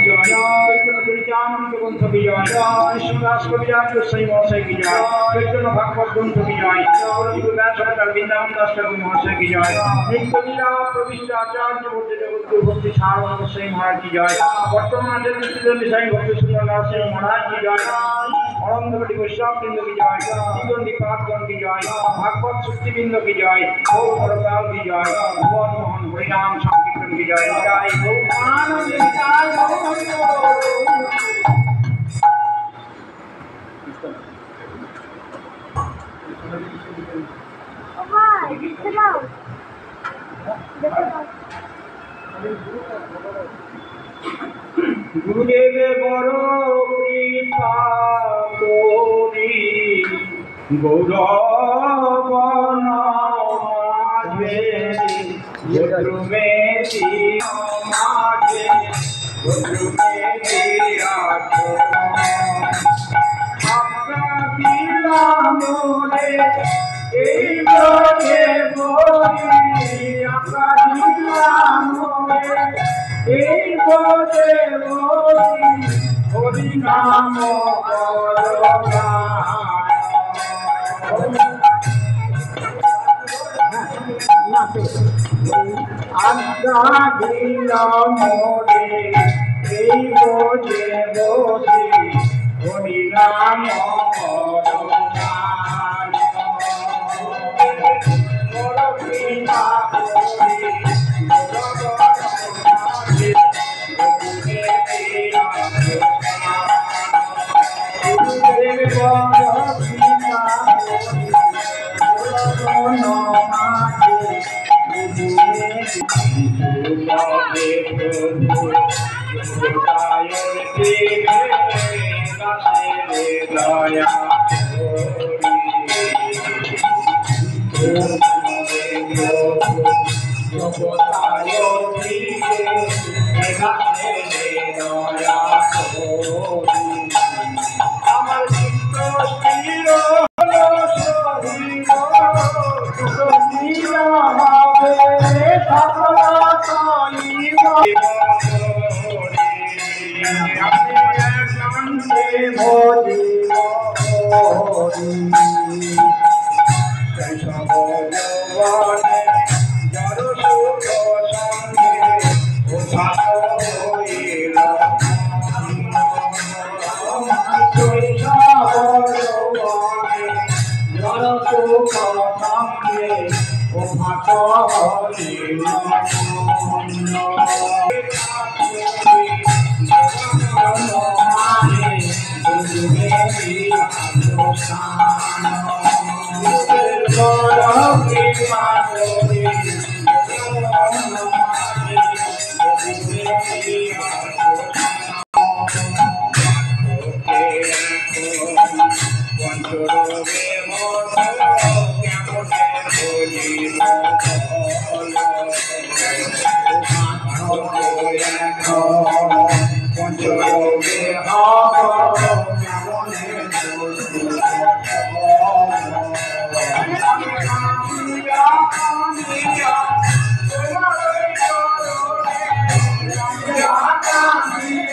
জয় কীর্তন চরিতামৃত গ্রন্থ কি জয় কৃষ্ণদাস কবিরাজ গোস্বামী মহাশয় কি জয় কীর্তন ভাগবত গ্রন্থ কি জয় সরকার বৃন্দাবন দাস ঠাকুর মহাশয় কি জয় নিত্যলীলা প্রবিষ্ট আচার্য ভক্তি জগৎগুরু ভক্তি সারণ গোস্বামী মহারাজ কি জয় বর্তমান আচার্য নিত্যদণ্ডী স্বামী ভক্তি সুন্দর নরসিংহ মহারাজ কি জয় অনন্তকটি বৈষ্ণব বৃন্দ কি জয় দ্বিদণ্ডী পাঠগণ কি জয় ভাগবত শক্তিবৃন্দ কি জয় গৌর পরকাল কি জয় ভুবন মোহন হরিনাম সংকীর্তন কি জয় জয় গৌরানন্দ জয় গুরুদেবে বড় কৃপা করি গৌরবন মাঝে যদ্রুমেতি মাঝে যদ্রুমেতি রাখো আমরা দিলাম রে এই বলে বলি আমরা দিলাম রে এই বলে বলি হরি নাম আজ্ঞা দিলাম রে এই বলে বলি হরি নাম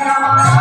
Yeah.